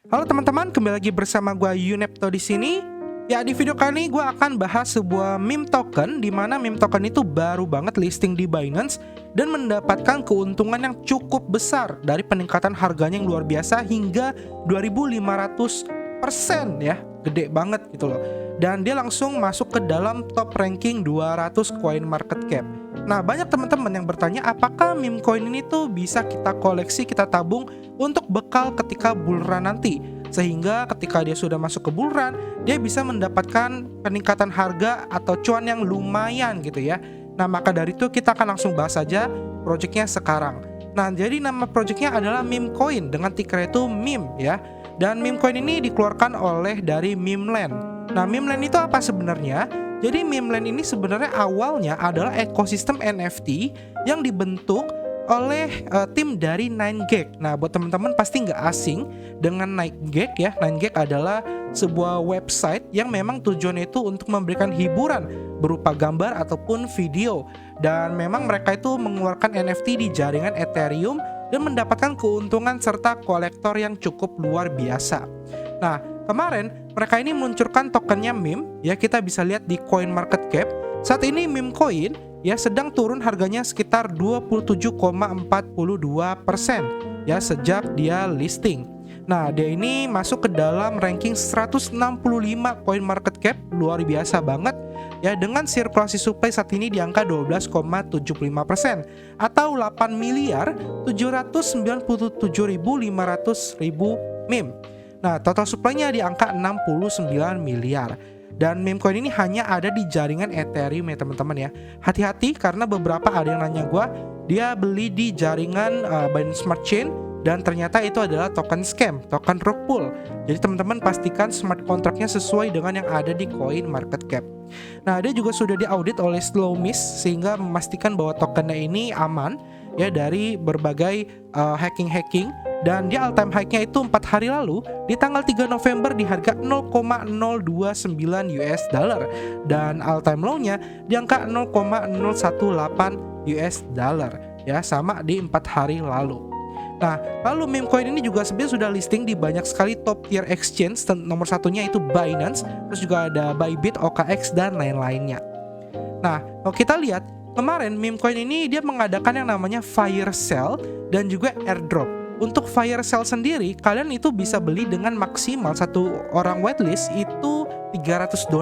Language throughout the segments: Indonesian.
Halo teman-teman, kembali lagi bersama gue Yunepto di sini. Ya, di video kali ini gue akan bahas sebuah meme token di mana meme token itu baru banget listing di Binance dan mendapatkan keuntungan yang cukup besar dari peningkatan harganya yang luar biasa hingga 2.500% ya. Gede banget gitu loh. Dan dia langsung masuk ke dalam top ranking 200 coin market cap. Nah, banyak teman-teman yang bertanya apakah meme coin ini tuh bisa kita koleksi, kita tabung untuk bekal ketika bull run nanti. Sehingga ketika dia sudah masuk ke bull run, dia bisa mendapatkan peningkatan harga atau cuan yang lumayan gitu ya. Nah, maka dari itu kita akan langsung bahas saja projectnya sekarang. Nah, jadi nama projectnya adalah meme coin dengan ticker itu meme ya. Dan meme coin ini dikeluarkan oleh dari Memeland. Nah, Memeland itu apa sebenarnya? Jadi Memeland ini sebenarnya awalnya adalah ekosistem NFT yang dibentuk oleh tim dari 9gag. Nah, buat teman-teman pasti nggak asing dengan 9gag ya. 9gag adalah sebuah website yang memang tujuannya itu untuk memberikan hiburan berupa gambar ataupun video. Dan memang mereka itu mengeluarkan NFT di jaringan Ethereum dan mendapatkan keuntungan serta kolektor yang cukup luar biasa. Nah, kemarin mereka ini meluncurkan tokennya meme ya, kita bisa lihat di coin market cap. Saat ini meme coin ya sedang turun harganya sekitar 27,42% ya sejak dia listing. Nah, dia ini masuk ke dalam ranking 165 coin market cap, luar biasa banget ya, dengan sirkulasi supply saat ini di angka 12,75% atau 8.797.500.000 meme. Nah, total supply-nya di angka 69 miliar. Dan meme coin ini hanya ada di jaringan Ethereum ya teman-teman ya. Hati-hati karena beberapa ada yang nanya gue, dia beli di jaringan Binance Smart Chain dan ternyata itu adalah token scam, token rug pull. Jadi teman-teman pastikan smart contract-nya sesuai dengan yang ada di coin market cap. Nah, dia juga sudah diaudit oleh Slowmiss sehingga memastikan bahwa tokennya ini aman ya dari berbagai hacking. Dan dia all time high-nya itu 4 hari lalu di tanggal 3 November di harga 0,029 US dollar dan all time low-nya di angka 0,018 US dollar ya, sama di 4 hari lalu. Nah, lalu meme coin ini juga sebenarnya sudah listing di banyak sekali top tier exchange. Nomor satunya itu Binance, terus juga ada Bybit, OKX dan lain-lainnya. Nah, kalau kita lihat kemarin meme coin ini dia mengadakan yang namanya fire sale dan juga airdrop. Untuk fire sale sendiri, kalian itu bisa beli dengan maksimal satu orang whitelist itu $300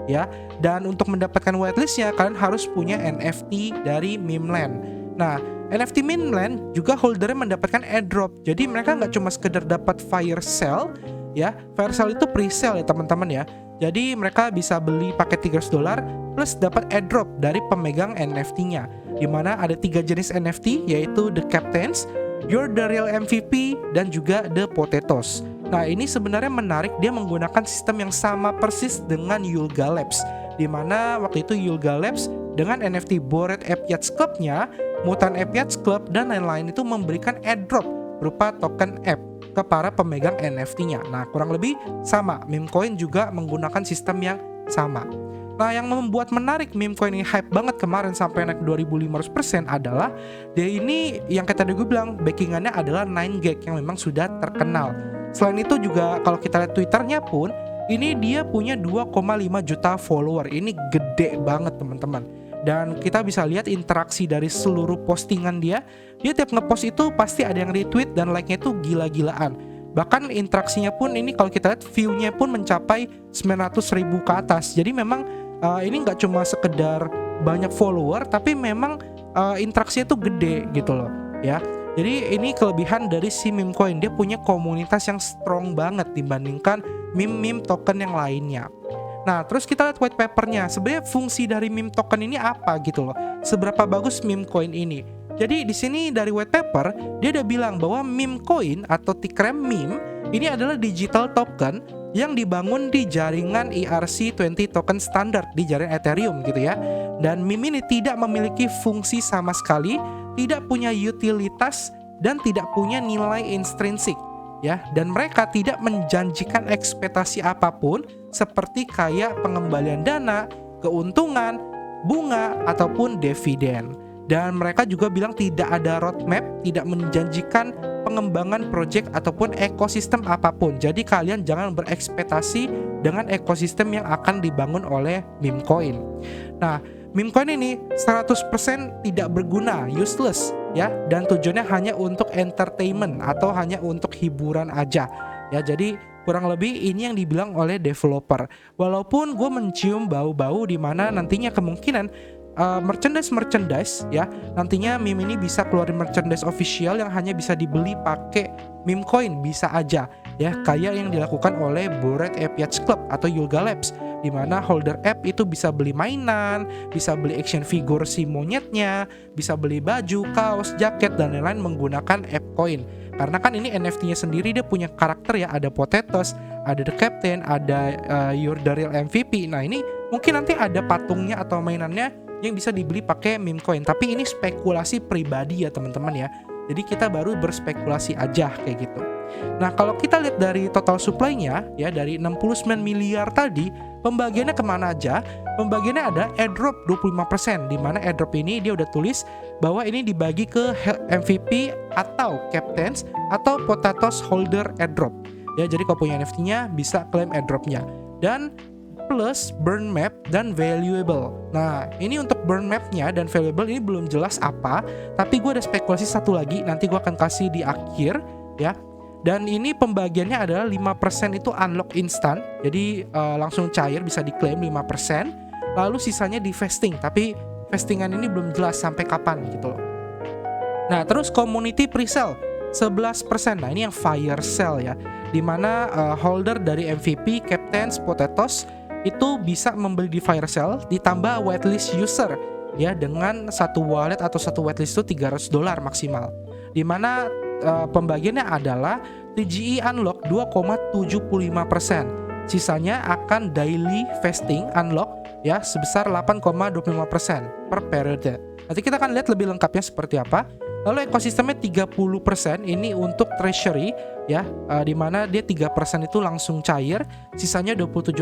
ya. Dan untuk mendapatkan whitelistnya, kalian harus punya NFT dari Memeland. Nah, NFT Memeland juga holdernya mendapatkan airdrop. Jadi mereka nggak cuma sekedar dapat fire sale ya. Fire sale itu pre-sale ya teman-teman ya. Jadi mereka bisa beli pakai $300 plus dapat airdrop dari pemegang NFT-nya. Dimana ada 3 jenis NFT yaitu The Captains, You're the Real MVP, dan juga The Potatoes. Nah, ini sebenarnya menarik, dia menggunakan sistem yang sama persis dengan Yuga Labs, dimana waktu itu Yuga Labs dengan NFT Bored Ape Yachts Club-nya, Mutant Ape Yachts Club, dan lain-lain itu memberikan airdrop berupa token app ke para pemegang NFT-nya. Nah, kurang lebih sama, meme coin juga menggunakan sistem yang sama. Nah, yang membuat menarik meme coin ini hype banget kemarin sampai naik 2.500% adalah dia ini yang kata gue bilang backingannya adalah 9gag yang memang sudah terkenal. Selain itu juga kalau kita lihat Twitternya pun ini dia punya 2,5 juta follower. Ini gede banget teman-teman. Dan kita bisa lihat interaksi dari seluruh postingan dia. Dia tiap ngepost itu pasti ada yang retweet dan like-nya itu gila-gilaan. Bahkan interaksinya pun ini kalau kita lihat view-nya pun mencapai 900.000 ke atas. Jadi memang ini nggak cuma sekedar banyak follower, tapi memang interaksinya tuh gede gitu loh ya. Jadi ini kelebihan dari si meme coin, dia punya komunitas yang strong banget dibandingkan meme token yang lainnya. Nah, terus kita lihat white papernya. Sebenarnya fungsi dari meme token ini apa gitu loh? Seberapa bagus meme coin ini? Jadi di sini dari white paper dia udah bilang bahwa meme coin atau ticker meme ini adalah digital token yang dibangun di jaringan ERC20 token standar di jaringan Ethereum gitu ya. Dan meme ini tidak memiliki fungsi sama sekali, tidak punya utilitas dan tidak punya nilai intrinsik ya. Dan mereka tidak menjanjikan ekspektasi apapun seperti kayak pengembalian dana, keuntungan, bunga ataupun dividen. Dan mereka juga bilang tidak ada roadmap, tidak menjanjikan pengembangan project ataupun ekosistem apapun. Jadi kalian jangan berekspektasi dengan ekosistem yang akan dibangun oleh meme coin. Nah, meme coin ini 100% tidak berguna, useless ya, dan tujuannya hanya untuk entertainment atau hanya untuk hiburan aja. Ya, jadi kurang lebih ini yang dibilang oleh developer. Walaupun gue mencium bau-bau di mana nantinya kemungkinan merchandise ya, nantinya meme ini bisa keluarin merchandise official yang hanya bisa dibeli pakai meme coin, bisa aja ya, kayak yang dilakukan oleh Bored Ape Yacht Club atau Yuga Labs, di mana holder app itu bisa beli mainan, bisa beli action figure si monyetnya, bisa beli baju, kaos, jaket dan lain-lain menggunakan app coin. Karena kan ini NFT-nya sendiri dia punya karakter ya, ada Potatoes, ada The Captain, ada You're the Real MVP. Nah, ini mungkin nanti ada patungnya atau mainannya yang bisa dibeli pakai meme coin. Tapi ini spekulasi pribadi ya teman-teman ya. Jadi kita baru berspekulasi aja kayak gitu. Nah, kalau kita lihat dari total supply-nya ya, dari 69 miliar tadi, pembagiannya kemana aja? Pembagiannya ada airdrop 25%, di mana airdrop ini dia udah tulis bahwa ini dibagi ke MVP atau Captains atau Potatoes holder airdrop. Ya, jadi kalau punya NFT-nya bisa claim airdropnya. Dan plus burn map dan valuable. Nah, ini untuk burn map-nya dan valuable ini belum jelas apa, tapi gue ada spekulasi satu lagi, nanti gue akan kasih di akhir ya. Dan ini pembagiannya adalah 5% itu unlock instan, jadi langsung cair, bisa diklaim 5%. Lalu sisanya di vesting, tapi vestingan ini belum jelas sampai kapan gitu loh. Nah, terus community pre-sale 11%. Nah, ini yang fire sale ya, dimana holder dari MVP, Captains, Potatoes itu bisa membeli di fire sale, ditambah whitelist user ya, dengan satu wallet atau satu whitelist itu $300 maksimal. Dimana pembagiannya adalah TGE unlock 2,75%. Sisanya akan daily vesting unlock ya sebesar 8,25% per periode. Nanti kita akan lihat lebih lengkapnya seperti apa. Lalu ekosistemnya 30% ini untuk treasury ya, dimana dia 3% itu langsung cair, sisanya 27%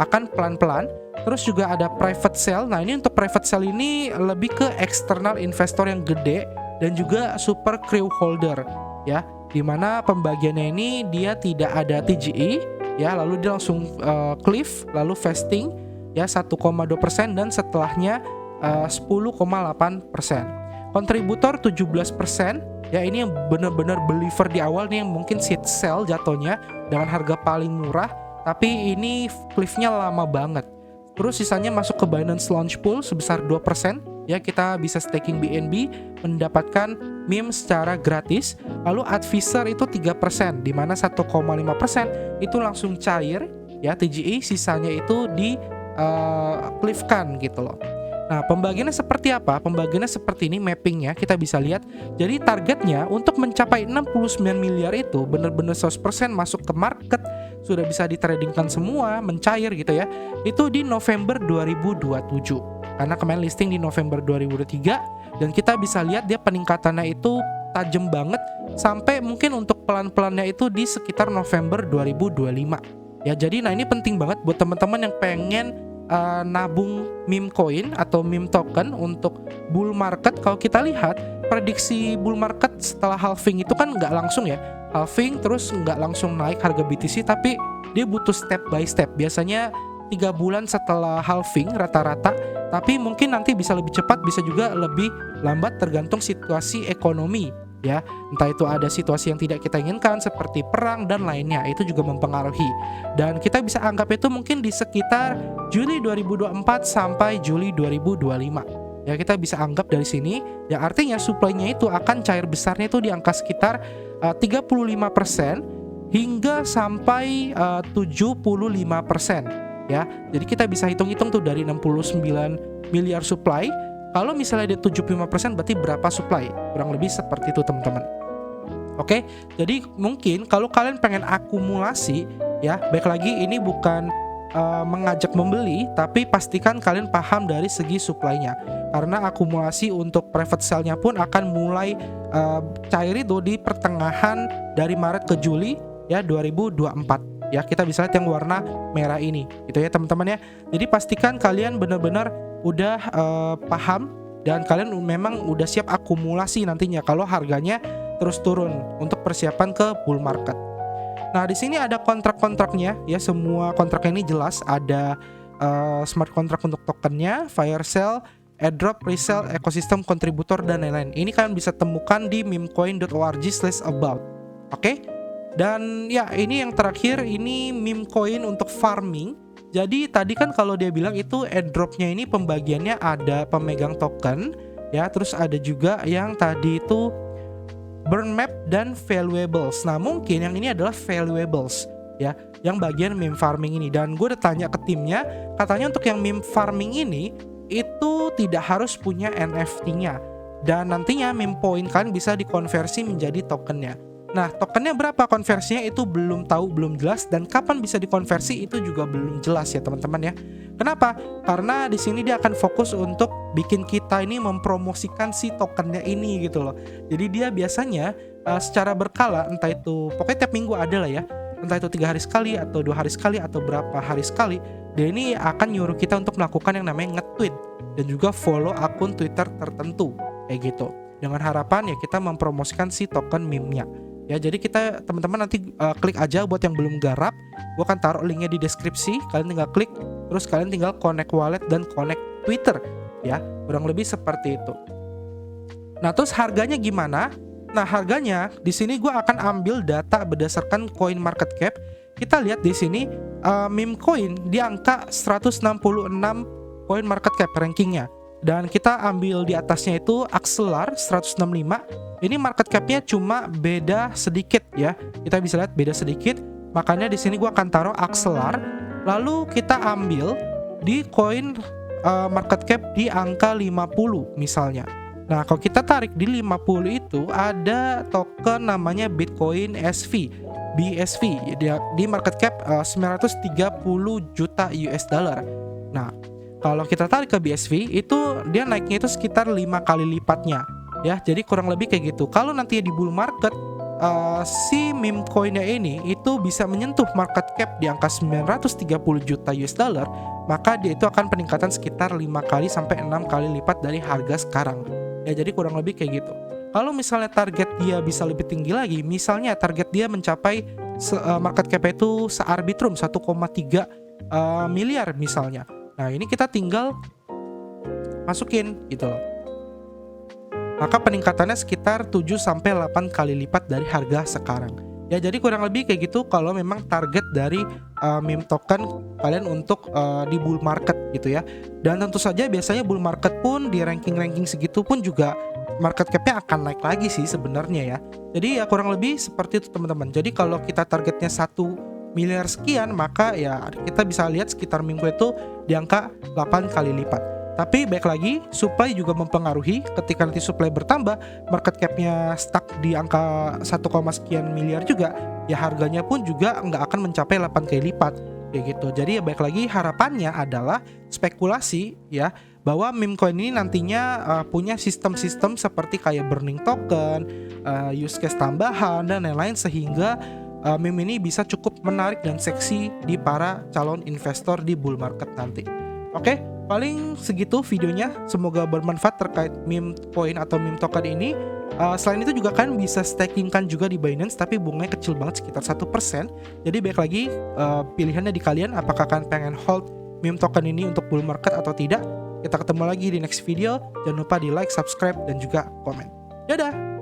akan pelan-pelan. Terus juga ada private sale. Nah, ini untuk private sale ini lebih ke eksternal investor yang gede dan juga super crew holder ya, dimana pembagiannya ini dia tidak ada TGE ya, lalu dia langsung cliff, lalu vesting ya 1,2% dan setelahnya 10,8%. Kontributor 17% ya, ini yang benar-benar believer di awal nih, yang mungkin seed sell jatuhnya dengan harga paling murah, tapi ini cliffnya lama banget. Terus sisanya masuk ke Binance Launch Pool sebesar 2%. Ya, kita bisa staking BNB, mendapatkan meme secara gratis. Lalu advisor itu 3%, di mana 1,5% itu langsung cair ya TGE, sisanya itu di cliffkan gitu loh. Nah, pembagiannya seperti apa? Pembagiannya seperti ini mappingnya, kita bisa lihat. Jadi targetnya untuk mencapai 69 miliar itu benar-benar 100% masuk ke market, sudah bisa ditradingkan semua, mencair gitu ya. Itu di November 2027. Karena kemarin listing di November 2023, dan kita bisa lihat dia peningkatannya itu tajam banget sampai mungkin untuk pelan-pelannya itu di sekitar November 2025. Ya, jadi nah ini penting banget buat teman-teman yang pengen nabung meme coin atau meme token untuk bull market. Kalau kita lihat prediksi bull market setelah halving itu kan nggak langsung ya, halving terus nggak langsung naik harga BTC, tapi dia butuh step by step, biasanya 3 bulan setelah halving rata-rata, tapi mungkin nanti bisa lebih cepat, bisa juga lebih lambat tergantung situasi ekonomi ya, entah itu ada situasi yang tidak kita inginkan seperti perang dan lainnya, itu juga mempengaruhi. Dan kita bisa anggap itu mungkin di sekitar Juli 2024 sampai Juli 2025 ya, kita bisa anggap dari sini ya, artinya supply-nya itu akan cair besarnya itu di angka sekitar 35% hingga sampai 75% ya. Jadi kita bisa hitung-hitung tuh dari 69 miliar supply, kalau misalnya dia 75% berarti berapa supply? Kurang lebih seperti itu teman-teman. Oke, jadi mungkin kalau kalian pengen akumulasi ya, baik lagi ini bukan mengajak membeli, tapi pastikan kalian paham dari segi supply-nya. Karena akumulasi untuk private sale-nya pun akan mulai cair itu di pertengahan dari Maret ke Juli ya 2024. Ya, kita bisa lihat yang warna merah ini gitu ya teman-teman ya. Jadi pastikan kalian benar-benar udah paham dan kalian memang udah siap akumulasi nantinya kalau harganya terus turun untuk persiapan ke bull market. Nah, di sini ada kontrak-kontraknya ya, semua kontrak ini jelas ada smart contract untuk tokennya, fire sale, airdrop, resale, ekosistem, kontributor dan lain-lain. Ini kalian bisa temukan di memecoin.org/about. Oke? Dan ya, ini yang terakhir, ini meme coin untuk farming. Jadi tadi kan kalau dia bilang itu airdropnya ini pembagiannya ada pemegang token ya, terus ada juga yang tadi itu burn map dan valuables. Nah, mungkin yang ini adalah valuables ya, yang bagian meme farming ini. Dan gue udah tanya ke timnya, katanya untuk yang meme farming ini itu tidak harus punya NFT-nya, dan nantinya meme point kan bisa dikonversi menjadi tokennya. Nah, tokennya berapa konversinya itu belum tahu, belum jelas, dan kapan bisa dikonversi itu juga belum jelas ya teman-teman ya. Kenapa? Karena di sini dia akan fokus untuk bikin kita ini mempromosikan si tokennya ini gitu loh. Jadi dia biasanya secara berkala, entah itu pokoknya tiap minggu ada lah ya, entah itu 3 hari sekali atau 2 hari sekali atau berapa hari sekali, dia ini akan nyuruh kita untuk melakukan yang namanya nge-tweet dan juga follow akun Twitter tertentu kayak gitu, dengan harapan ya kita mempromosikan si token meme-nya. Ya, jadi kita teman-teman nanti klik aja buat yang belum garap. Gue akan taruh linknya di deskripsi. Kalian tinggal klik, terus kalian tinggal connect wallet dan connect Twitter. Ya, kurang lebih seperti itu. Nah, terus harganya gimana? Nah, harganya di sini gue akan ambil data berdasarkan coin market cap. Kita lihat di sini meme coin di angka 166 coin market cap rankingnya. Dan kita ambil di atasnya itu Axelar 165. Ini market capnya cuma beda sedikit ya. Kita bisa lihat beda sedikit. Makanya di sini gua akan taruh Axelar. Lalu kita ambil di koin market cap di angka 50 misalnya. Nah, kalau kita tarik di 50 itu ada token namanya Bitcoin SV, BSV. Dia di market cap 930 juta US dollar. Nah, kalau kita tarik ke BSV itu dia naiknya itu sekitar 5 kali lipatnya ya. Jadi kurang lebih kayak gitu. Kalau nanti di bull market si meme coinnya ini itu bisa menyentuh market cap di angka 930 juta US dollar, maka dia itu akan peningkatan sekitar 5 kali sampai 6 kali lipat dari harga sekarang. Ya, jadi kurang lebih kayak gitu. Kalau misalnya target dia bisa lebih tinggi lagi, misalnya target dia mencapai market cap itu searbitrum 1,3 miliar misalnya. Nah, ini kita tinggal masukin gitu loh. Maka peningkatannya sekitar 7-8 kali lipat dari harga sekarang. Ya, jadi kurang lebih kayak gitu kalau memang target dari meme token kalian untuk di bull market gitu ya. Dan tentu saja biasanya bull market pun di ranking-ranking segitu pun juga market capnya akan naik lagi sih sebenarnya ya. Jadi ya kurang lebih seperti itu teman-teman. Jadi kalau kita targetnya 1 miliar sekian, maka ya kita bisa lihat sekitar minggu itu di angka 8 kali lipat. Tapi baik lagi, supply juga mempengaruhi. Ketika nanti supply bertambah, market capnya stuck di angka 1, sekian miliar juga, ya harganya pun juga nggak akan mencapai 8 kali lipat kayak gitu. Jadi ya baik lagi, harapannya adalah spekulasi ya, bahwa meme coin ini nantinya punya sistem-sistem seperti kayak burning token, use case tambahan dan lain-lain, sehingga meme ini bisa cukup menarik dan seksi di para calon investor di bull market nanti. Oke, paling segitu videonya. Semoga bermanfaat terkait meme coin atau meme token ini. Selain itu juga kan bisa stakingkan juga di Binance, tapi bunganya kecil banget, sekitar 1%. Jadi baik lagi, pilihannya di kalian, apakah kalian pengen hold meme token ini untuk bull market atau tidak. Kita ketemu lagi di next video. Jangan lupa di like, subscribe, dan juga komen. Dadah!